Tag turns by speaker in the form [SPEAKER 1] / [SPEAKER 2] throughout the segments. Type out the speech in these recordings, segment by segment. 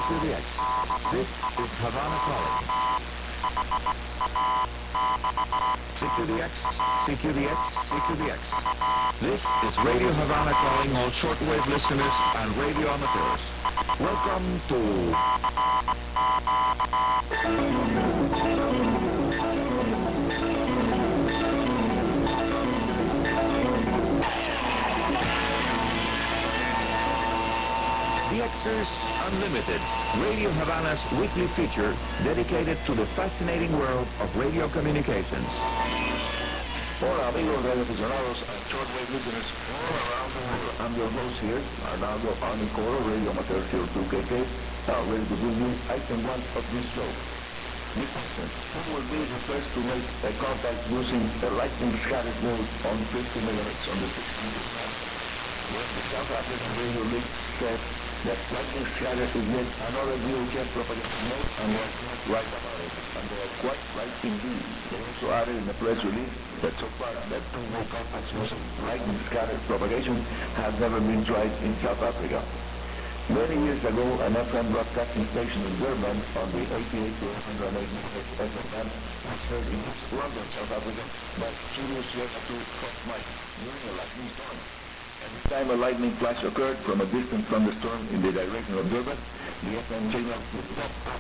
[SPEAKER 1] CQDX. This is Havana calling. CQDX, CQDX, CQDX. This is Radio Havana calling all shortwave listeners and radio amateurs. Welcome to... DXers Unlimited, Radio Havana's weekly feature dedicated to the fascinating world of radio communications.
[SPEAKER 2] Hola amigos radioaficionados and shortwave listeners all around the world. I'm your host here, Arnaldo Anicoro, Radio Amateur 02KK, ready to bring you item 1 of this show. Listen, who will be the first to make a contact using the lightning scatter mode on 50 megahertz on the 600 band? Well, the South African Radio League said that lightning scatter is yet another VHF propagation mode, and they are quite right about it. And they are quite right indeed. They also added in the press release that so far that two-way contacts using lightning scatter propagation have never been tried in South Africa. Many years ago, an FM broadcasting station in Durban on the 88 to 108 MHz FM band was heard in London, South Africa, by Zulu Sierra 2 Fox Mike during a lightning storm. Every time a lightning flash occurred from a distant thunderstorm in the direction of Durban, the FM signal would pop up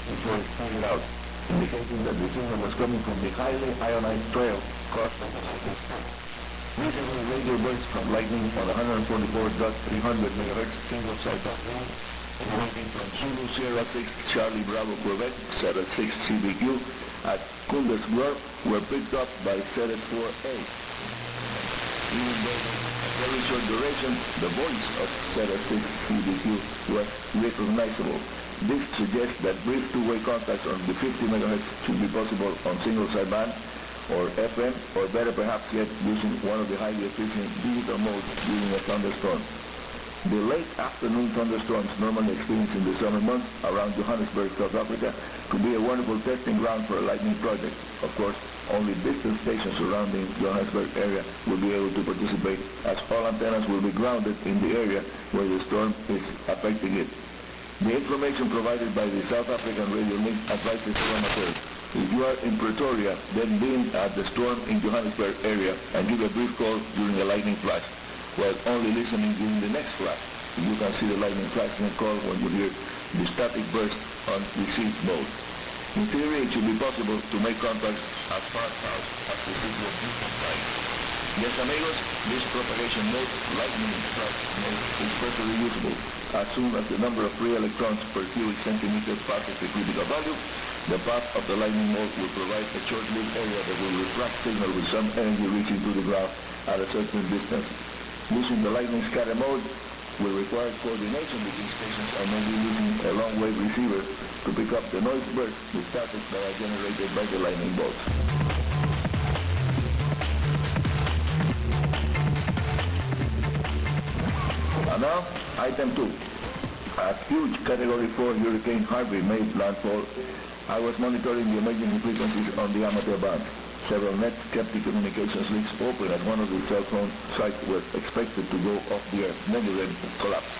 [SPEAKER 2] before it faded out, indicating that the signal was coming from the highly ionized trail caused by the lightning storm. Recently, radio bursts from lightning on 144.300 MHz single sideband band emanating from Zulu Sierra 6 Charlie Bravo Quebec set at 6 CBQ at Kundesblur were picked up by ZS4A. Even though a very short duration, the voice of ZS6 CBQ was recognizable. This suggests that brief two-way contacts on the 50 MHz should be possible on single sideband or FM, or better perhaps yet using one of the highly efficient digital modes during a thunderstorm. The late afternoon thunderstorms normally experienced in the summer months around Johannesburg, South Africa, could be a wonderful testing ground for a lightning project. Of course, only distant stations surrounding Johannesburg area will be able to participate, as all antennas will be grounded in the area where the storm is affecting it. The information provided by the South African Radio Link advises to amateurs. If you are in Pretoria, then being at the storm in Johannesburg area and give a brief call during a lightning flash, while only listening during the next flash. You can see the lightning flash and call when you hear the static burst on receive mode. In theory, it should be possible to make contact as far out as the signal distance time. Yes, amigos, this propagation mode, lightning flash mode, is perfectly usable. As soon as the number of free electrons per cubic centimeter passes the critical value, the path of the lightning mode will provide a short-lived area that will refract signal with some energy reaching to the ground at a certain distance. Using the lightning scatter mode will require coordination between stations and maybe using a long-wave receiver to pick up the noise bursts, the static that are generated by the lightning bolts. And now, item 2. As huge Category 4 Hurricane Harvey made landfall, I was monitoring the emergency frequencies on the amateur band. Several nets kept the communications links open at one of the cell phone sites were expected to go off the air, many then collapsed.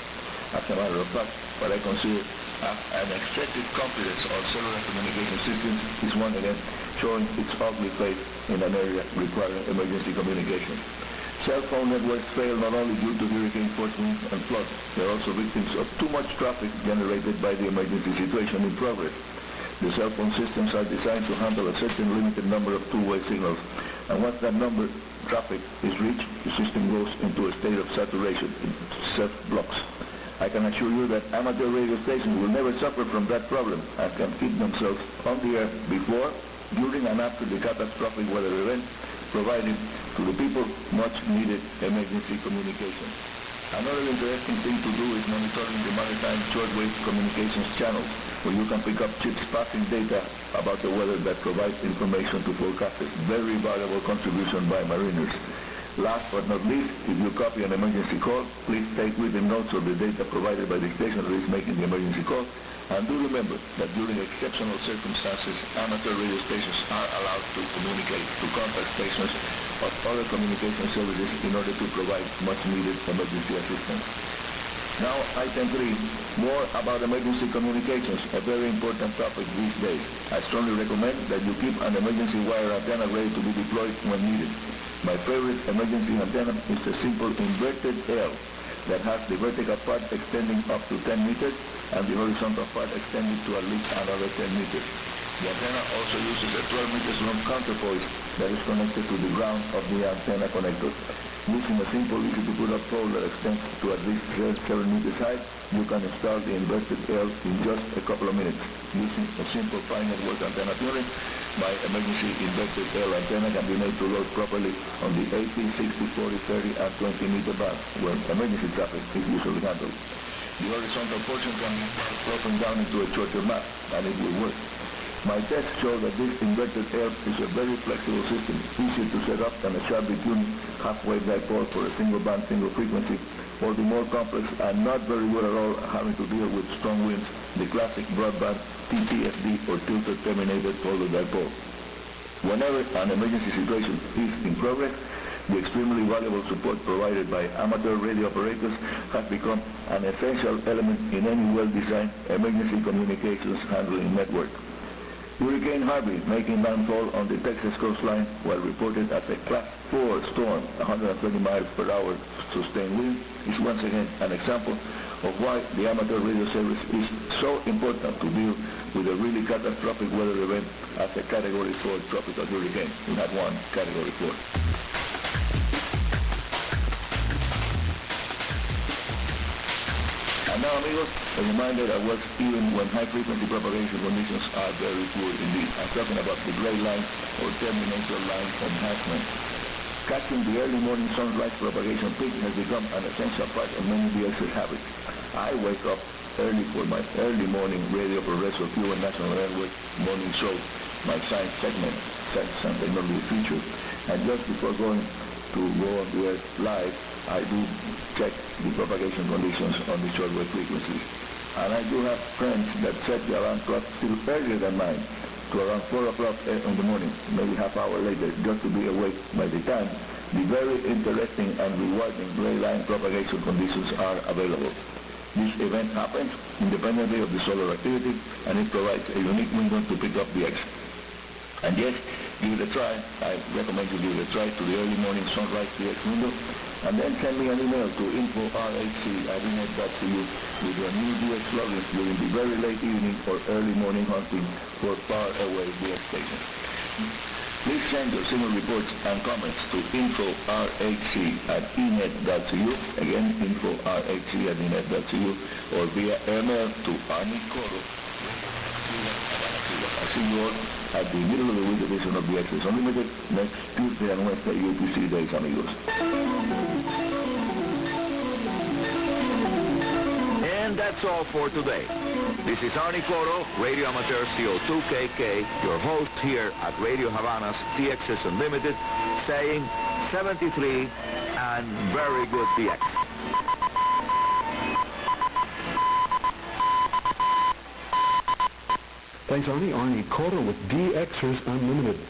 [SPEAKER 2] As a matter of fact, what I consider an excessive confidence on cellular communication systems is one again showing its ugly face in an area requiring emergency communication. Cell phone networks fail not only due to hurricane force winds and floods, they are also victims of too much traffic generated by the emergency situation in progress. The cell phone systems are designed to handle a certain limited number of two-way signals, and once that number traffic is reached, the system goes into a state of saturation, it self-blocks. I can assure you that amateur radio stations will never suffer from that problem and can keep themselves on the air before, during, and after the catastrophic weather event, providing to the people much needed emergency communication. Another interesting thing to do is monitoring the maritime shortwave communications channels, where you can pick up chips passing data about the weather that provides information to forecasters. Very valuable contribution by mariners. Last but not least, if you copy an emergency call, please take written notes of the data provided by the station that is making the emergency call. And do remember that during exceptional circumstances, amateur radio stations are allowed to communicate to contact stations of other communication services in order to provide much needed emergency assistance. Now, item 3, more about emergency communications, a very important topic these days. I strongly recommend that you keep an emergency wire antenna ready to be deployed when needed. My favorite emergency antenna is a simple inverted L that has the vertical part extending up to 10 meters and the horizontal part extending to at least another 10 meters. The antenna also uses a 12 meters long counterpoise that is connected to the ground of the antenna connector. Using a simple, easy-to-put-up pole that extends to at least 7 meters high, you can install the inverted L in just a couple of minutes. Using a simple Pi network antenna tuning, my emergency inverted L antenna can be made to load properly on the 80, 60, 40, 30, and 20 meter band where emergency traffic is usually handled. The horizontal portion can be broken down into a shorter map, and it will work. My tests show that this inverted L is a very flexible system, easy to set up and a sharply tuned half-wave dipole for a single band, single frequency, or the more complex and not very good at all having to deal with strong winds, the classic broadband TTFD or tilted terminated folded dipole. Whenever an emergency situation is in progress, the extremely valuable support provided by amateur radio operators has become an essential element in any well-designed emergency communications handling network. Hurricane Harvey, making landfall on the Texas coastline while reported as a Class 4 storm, 120 miles per hour sustained wind, is once again an example of why the amateur radio service is so important to deal with a really catastrophic weather event as a Category 4 tropical hurricane. We had one Category 4. And now, amigos, a reminder that works even when high-frequency propagation conditions are very poor indeed. I'm talking about the gray line or terminator line enhancement. Catching the early morning sunrise propagation peak has become an essential part of many DX's habits. I wake up early for my early morning Radio Progreso Cuban National Network morning show, my science segment, Science and Technology Feature, and just before going to go on the air live, I do check the propagation conditions on the shortwave frequencies. And I do have friends that set the alarm clock still earlier than mine, to around 4 o'clock in the morning, maybe half hour later, just to be awake by the time the very interesting and rewarding gray line propagation conditions are available. This event happens independently of the solar activity, and it provides a unique window to pick up the X. And yes, give it a try. I recommend you give it a try to the early morning sunrise DX window, and then send me an email to info@inet.cu with your new DX login during the very late evening or early morning hunting for far away DX stations. Please send your signal reports and comments to info@inet.cu, again info@inet.cu, or via email to Arnie Coro. I see you all at the middle of the week edition of the Access Unlimited next Tuesday and Wednesday UTC days, amigos.
[SPEAKER 1] And that's all for today. This is Arnie Coro, Radio Amateur CO2KK, your host here at Radio Havana's DXS Unlimited, saying 73 and very good DX.
[SPEAKER 3] Thanks, Arnie. Arnie Coro with DXers Unlimited.